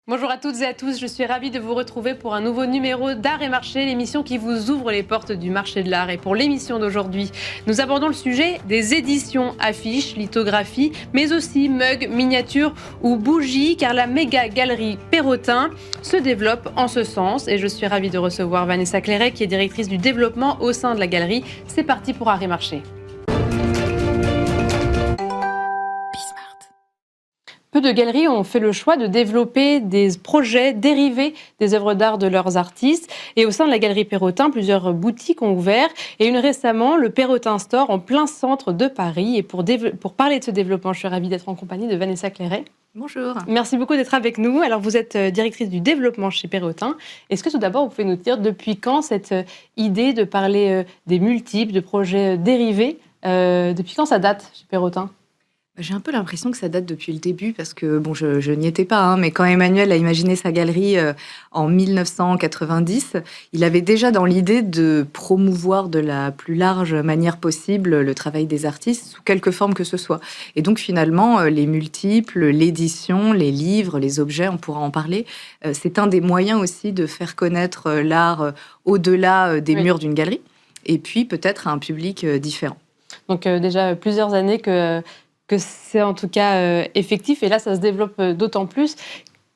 Bonjour à toutes et à tous, je suis ravie de vous retrouver pour un nouveau numéro d'Art et Marché, l'émission qui vous ouvre les portes du marché de l'art. Et pour l'émission d'aujourd'hui, nous abordons le sujet des éditions, affiches, lithographies, mais aussi mugs, miniatures ou bougies, car la méga galerie Perrotin se développe en ce sens. Et je suis ravie de recevoir Vanessa Clairet, qui est directrice du développement au sein de la galerie. C'est parti pour Art et Marché. Peu de galeries ont fait le choix de développer des projets dérivés des œuvres d'art de leurs artistes. Et au sein de la galerie Perrotin, plusieurs boutiques ont ouvert. Et une récemment, le Perrotin Store en plein centre de Paris. Et pour parler de ce développement, je suis ravie d'être en compagnie de Vanessa Clairet. Bonjour. Merci beaucoup d'être avec nous. Alors, vous êtes directrice du développement chez Perrotin. Est-ce que tout d'abord, vous pouvez nous dire depuis quand cette idée de parler des multiples, de projets dérivés, depuis quand ça date chez Perrotin ? J'ai un peu l'impression que ça date depuis le début parce que, bon, je n'y étais pas, mais quand Emmanuel a imaginé sa galerie en 1990, il avait déjà dans l'idée de promouvoir de la plus large manière possible le travail des artistes sous quelque forme que ce soit. Et donc finalement, les multiples, l'édition, les livres, les objets, on pourra en parler, c'est un des moyens aussi de faire connaître l'art au-delà des murs d'une galerie et puis peut-être à un public différent. Donc déjà plusieurs années que c'est en tout cas effectif. Et là, ça se développe d'autant plus.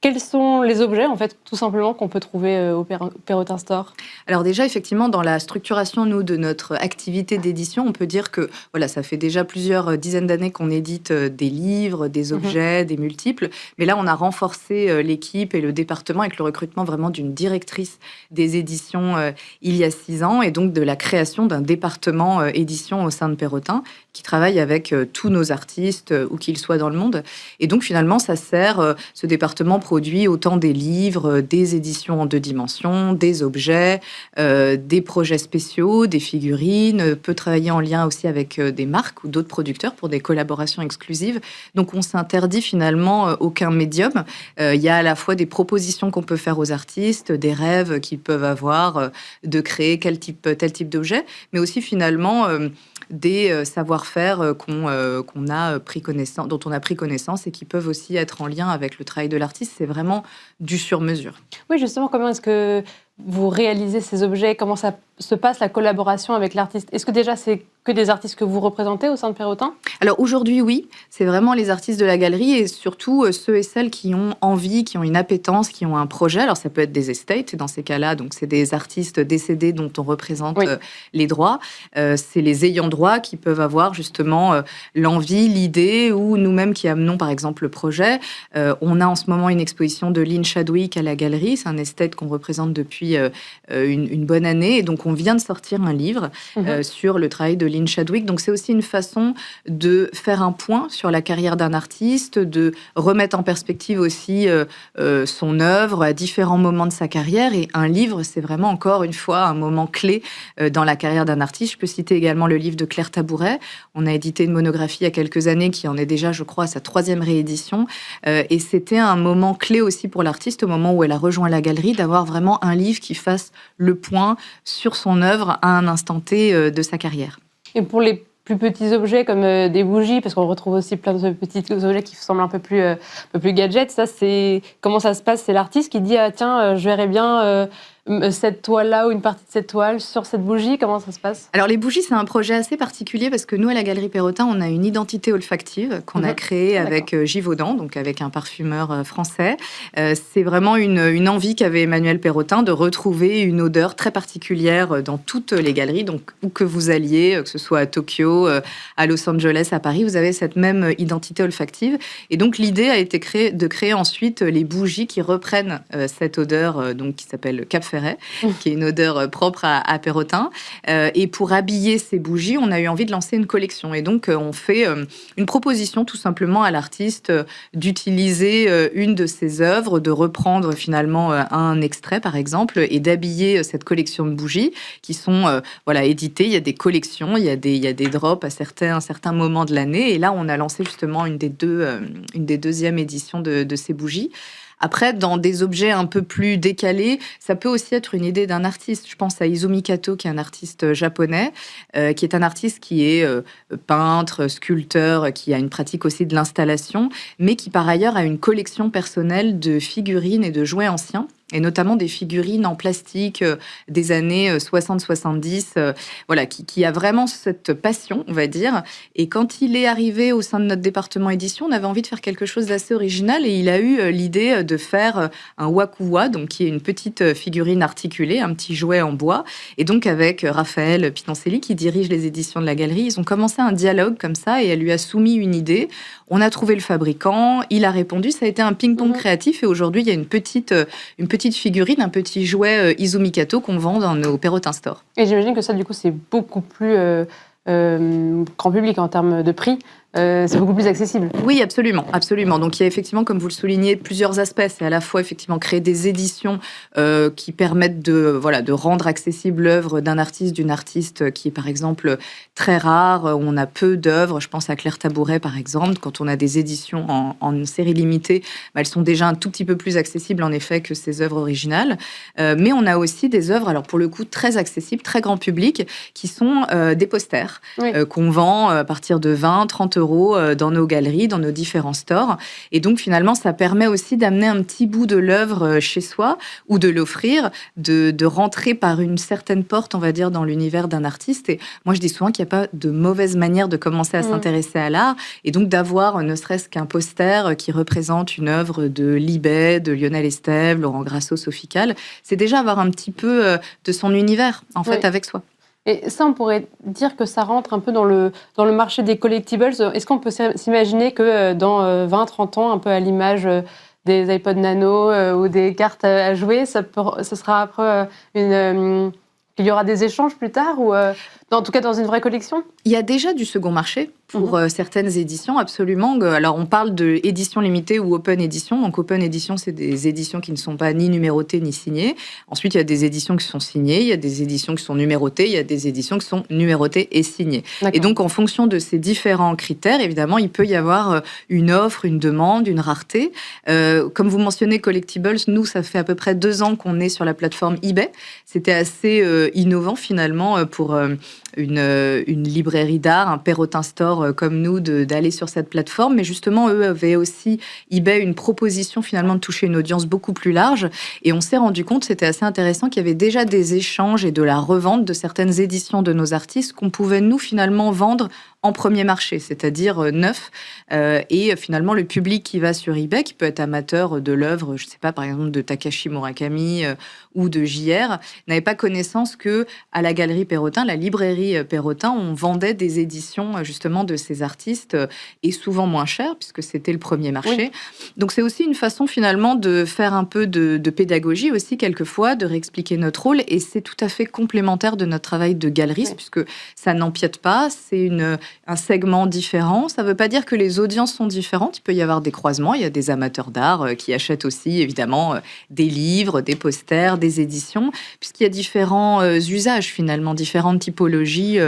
Quels sont les objets, en fait, tout simplement, qu'on peut trouver au Perrotin Store ? Alors déjà, effectivement, dans la structuration, nous, de notre activité d'édition, on peut dire que voilà, ça fait déjà plusieurs dizaines d'années qu'on édite des livres, des objets, des multiples. Mais là, on a renforcé l'équipe et le département avec le recrutement vraiment d'une directrice des éditions il y a 6 ans et donc de la création d'un département édition au sein de Perrotin qui travaille avec tous nos artistes, où qu'ils soient dans le monde. Et donc, finalement, ça sert, ce département produit autant des livres, des éditions en 2 dimensions, des objets, des projets spéciaux, des figurines, peut travailler en lien aussi avec des marques ou d'autres producteurs pour des collaborations exclusives. Donc, on s'interdit finalement aucun médium. Il y a à la fois des propositions qu'on peut faire aux artistes, des rêves qu'ils peuvent avoir de créer tel type d'objet, mais aussi finalement des savoir-faire qu'on a pris connaissance, dont on a pris connaissance et qui peuvent aussi être en lien avec le travail de l'artiste. C'est vraiment du sur-mesure. Oui, justement, comment est-ce que vous réalisez ces objets ? Comment ça se passe, la collaboration avec l'artiste ? Est-ce que déjà, c'est que des artistes que vous représentez au sein de Perrotin ? Alors aujourd'hui, oui. C'est vraiment les artistes de la galerie et surtout ceux et celles qui ont envie, qui ont une appétence, qui ont un projet. Alors ça peut être des estates dans ces cas-là. Donc c'est des artistes décédés dont on représente les droits. C'est les ayants droit qui peuvent avoir justement l'envie, l'idée ou nous-mêmes qui amenons par exemple le projet. On a en ce moment une exposition de Lynn Chadwick à la galerie. C'est un estate qu'on représente depuis une bonne année. Et donc, on vient de sortir un livre sur le travail de Lynn Chadwick. Donc, c'est aussi une façon de faire un point sur la carrière d'un artiste, de remettre en perspective aussi son œuvre à différents moments de sa carrière. Et un livre, c'est vraiment encore une fois un moment clé dans la carrière d'un artiste. Je peux citer également le livre de Claire Tabouret. On a édité une monographie il y a quelques années qui en est déjà, je crois, à sa 3e réédition. Et c'était un moment clé aussi pour l'artiste au moment où elle a rejoint la galerie, d'avoir vraiment un livre qui fasse le point sur son œuvre à un instant T de sa carrière. Et pour les plus petits objets comme des bougies, parce qu'on retrouve aussi plein de petits objets qui semblent un peu plus gadgets, ça, c'est comment ça se passe ? C'est l'artiste qui dit « Ah tiens, je verrais bien cette toile-là ou une partie de cette toile sur cette bougie ». Comment ça se passe ? Alors les bougies, c'est un projet assez particulier parce que nous, à la Galerie Perrotin, on a une identité olfactive qu'on a créée avec Givaudan, donc avec un parfumeur français. C'est vraiment une envie qu'avait Emmanuel Perrotin de retrouver une odeur très particulière dans toutes les galeries. Donc où que vous alliez, que ce soit à Tokyo, à Los Angeles, à Paris, vous avez cette même identité olfactive. Et donc l'idée a été de créer ensuite les bougies qui reprennent cette odeur donc, qui s'appelle Cap Ferret, qui est une odeur propre à Perrotin. Et pour habiller ces bougies, on a eu envie de lancer une collection. Et donc, on fait une proposition tout simplement à l'artiste d'utiliser une de ses œuvres, de reprendre finalement un extrait, par exemple, et d'habiller cette collection de bougies qui sont éditées. Il y a des collections, il y a des drops à certains moments de l'année. Et là, on a lancé justement une des deuxièmes éditions de ces bougies. Après, dans des objets un peu plus décalés, ça peut aussi être une idée d'un artiste. Je pense à Izumi Kato, qui est un artiste japonais, qui est un artiste qui est peintre, sculpteur, qui a une pratique aussi de l'installation, mais qui par ailleurs a une collection personnelle de figurines et de jouets anciens, et notamment des figurines en plastique des années 60-70, voilà, qui a vraiment cette passion, on va dire. Et quand il est arrivé au sein de notre département édition, on avait envie de faire quelque chose d'assez original, et il a eu l'idée de faire un wakuwa, donc qui est une petite figurine articulée, un petit jouet en bois. Et donc avec Raphaël Pinancelli, qui dirige les éditions de la galerie, ils ont commencé un dialogue comme ça, et elle lui a soumis une idée. On a trouvé le fabricant, il a répondu, ça a été un ping-pong créatif, et aujourd'hui il y a une petite figurine, un petit jouet Izumi Kato qu'on vend dans nos Perrotin Store. Et j'imagine que ça, du coup, c'est beaucoup plus grand public en termes de prix. C'est beaucoup plus accessible. Oui, absolument, absolument. Donc il y a effectivement, comme vous le soulignez, plusieurs aspects. C'est à la fois effectivement créer des éditions qui permettent de rendre accessible l'œuvre d'un artiste, d'une artiste qui est par exemple très rare, où on a peu d'œuvres. Je pense à Claire Tabouret par exemple. Quand on a des éditions en série limitée, elles sont déjà un tout petit peu plus accessibles en effet que ces œuvres originales. Mais on a aussi des œuvres, alors pour le coup très accessibles, très grand public, qui sont des posters qu'on vend à partir de 20-30 euros dans nos galeries, dans nos différents stores. Et donc, finalement, ça permet aussi d'amener un petit bout de l'œuvre chez soi ou de l'offrir, de rentrer par une certaine porte, on va dire, dans l'univers d'un artiste. Et moi, je dis souvent qu'il n'y a pas de mauvaise manière de commencer à s'intéresser à l'art. Et donc, d'avoir ne serait-ce qu'un poster qui représente une œuvre de Libet, de Lionel Estève, Laurent Grasso, Sophie Calle, c'est déjà avoir un petit peu de son univers, en fait, avec soi. Et ça, on pourrait dire que ça rentre un peu dans le marché des collectibles. Est-ce qu'on peut s'imaginer que dans 20-30 ans, un peu à l'image des iPod Nano ou des cartes à jouer, ça sera après qu'il y aura des échanges plus tard ou en tout cas dans une vraie collection? Il y a déjà du second marché pour certaines éditions, absolument. Alors, on parle d'édition limitée ou open édition. Donc, open édition, c'est des éditions qui ne sont pas ni numérotées ni signées. Ensuite, il y a des éditions qui sont signées, il y a des éditions qui sont numérotées, il y a des éditions qui sont numérotées et signées. Et donc, en fonction de ces différents critères, évidemment, il peut y avoir une offre, une demande, une rareté. Comme vous mentionnez, Collectibles, nous, ça fait à peu près 2 ans qu'on est sur la plateforme eBay. C'était assez innovant, finalement, pour une librairie d'art, un Perrotin Store comme nous, d'aller sur cette plateforme. Mais justement, eux avaient aussi, eBay, une proposition finalement de toucher une audience beaucoup plus large. Et on s'est rendu compte, c'était assez intéressant, qu'il y avait déjà des échanges et de la revente de certaines éditions de nos artistes qu'on pouvait, nous, finalement, vendre en premier marché, c'est-à-dire neuf. Et finalement, le public qui va sur eBay, qui peut être amateur de l'œuvre, je ne sais pas, par exemple, de Takashi Murakami ou de JR, n'avait pas connaissance que à la galerie Perrotin, la librairie Perrotin, on vendait des éditions justement de ces artistes et souvent moins chères, puisque c'était le premier marché. Donc, c'est aussi une façon finalement de faire un peu de pédagogie aussi, quelquefois, de réexpliquer notre rôle. Et c'est tout à fait complémentaire de notre travail de galeriste, puisque ça n'empiète pas, c'est un segment différent. Ça ne veut pas dire que les audiences sont différentes. Il peut y avoir des croisements. Il y a des amateurs d'art qui achètent aussi, évidemment, des livres, des posters, des éditions, puisqu'il y a différents usages, finalement, différentes typologies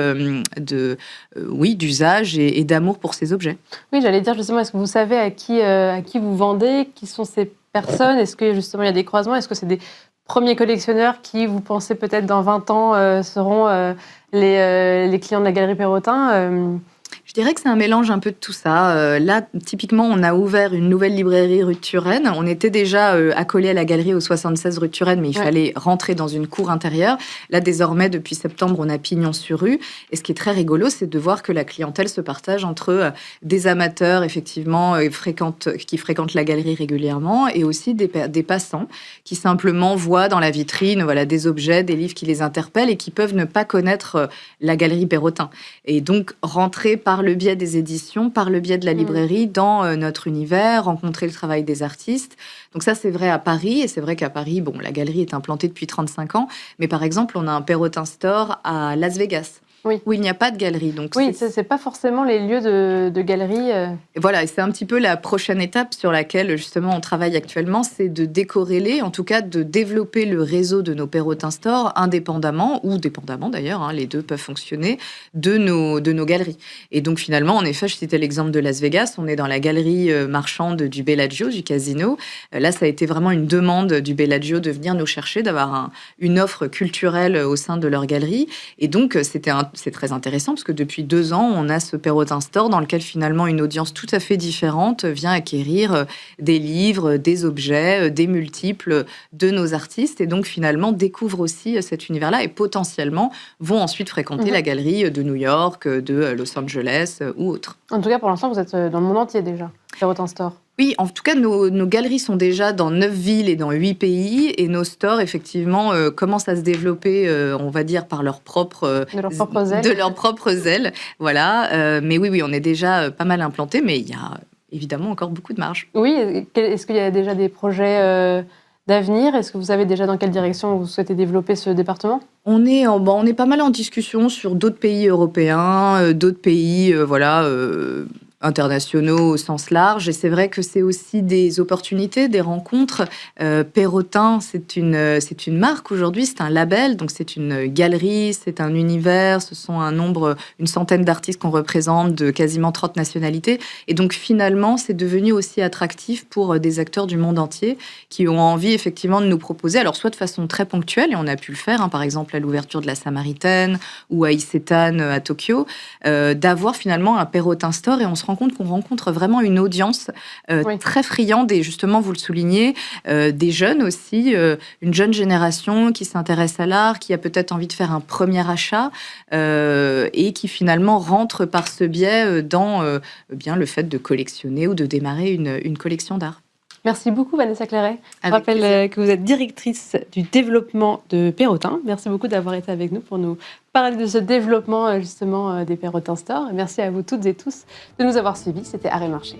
d'usage et d'amour pour ces objets. Oui, j'allais dire justement, est-ce que vous savez à qui vous vendez? Qui sont ces personnes? Est-ce que justement, il y a des croisements? Est-ce que c'est des premiers collectionneurs qui, vous pensez peut-être dans 20 ans, seront les clients de la Galerie Perrotin? Je dirais que c'est un mélange un peu de tout ça. Là, typiquement, on a ouvert une nouvelle librairie rue de Turenne. On était déjà accolés à la galerie au 76 rue de Turenne, mais il fallait rentrer dans une cour intérieure. Là, désormais, depuis septembre, on a pignon sur rue. Et ce qui est très rigolo, c'est de voir que la clientèle se partage entre des amateurs, effectivement, qui fréquentent la galerie régulièrement, et aussi des passants qui simplement voient dans la vitrine des objets, des livres qui les interpellent et qui peuvent ne pas connaître la galerie Perrotin. Et donc, rentrer par le biais des éditions, par le biais de la librairie, dans notre univers, rencontrer le travail des artistes. Donc ça, c'est vrai à Paris, et c'est vrai qu'à Paris, la galerie est implantée depuis 35 ans, mais par exemple, on a un Perrotin Store à Las Vegas. où il n'y a pas de galerie. Donc oui, c'est pas forcément les lieux de galerie. Et voilà, et c'est un petit peu la prochaine étape sur laquelle justement on travaille actuellement, c'est de décorréler, en tout cas de développer le réseau de nos Perrotin Store indépendamment, ou dépendamment d'ailleurs, hein, les deux peuvent fonctionner, de nos galeries. Et donc finalement, en effet, je citais l'exemple de Las Vegas, on est dans la galerie marchande du Bellagio, du casino. Là, ça a été vraiment une demande du Bellagio de venir nous chercher, d'avoir une offre culturelle au sein de leur galerie. Et donc, c'est très intéressant parce que depuis 2 ans, on a ce Perrotin Store dans lequel finalement une audience tout à fait différente vient acquérir des livres, des objets, des multiples de nos artistes et donc finalement découvre aussi cet univers-là et potentiellement vont ensuite fréquenter la galerie de New York, de Los Angeles ou autre. En tout cas, pour l'instant, vous êtes dans le monde entier déjà, Perrotin Store. Oui, en tout cas, nos galeries sont déjà dans 9 villes et dans 8 pays. Et nos stores, effectivement, commencent à se développer, on va dire, par leurs propres ailes. Voilà. Mais oui, on est déjà pas mal implantés, mais il y a évidemment encore beaucoup de marge. Oui, est-ce qu'il y a déjà des projets d'avenir? Est-ce que vous savez déjà dans quelle direction vous souhaitez développer ce département? On est pas mal en discussion sur d'autres pays européens, d'autres pays, internationaux au sens large. Et c'est vrai que c'est aussi des opportunités, des rencontres. Perrotin, c'est une marque aujourd'hui, c'est un label, donc c'est une galerie, c'est un univers, ce sont une centaine d'artistes qu'on représente de quasiment 30 nationalités. Et donc finalement, c'est devenu aussi attractif pour des acteurs du monde entier qui ont envie effectivement de nous proposer, alors soit de façon très ponctuelle, et on a pu le faire, hein, par exemple à l'ouverture de la Samaritaine ou à Isetan à Tokyo, d'avoir finalement un Perrotin Store et on se rend compte qu'on rencontre vraiment une audience très friande et justement, vous le soulignez, des jeunes aussi, une jeune génération qui s'intéresse à l'art, qui a peut-être envie de faire un premier achat et qui finalement rentre par ce biais dans bien le fait de collectionner ou de démarrer une collection d'art. Merci beaucoup Vanessa Clairet. Je rappelle que vous êtes directrice du développement de Perrotin. Merci beaucoup d'avoir été avec nous pour nous parler de ce développement justement des Perrotin Store. Merci à vous toutes et tous de nous avoir suivis. C'était Art et Marché.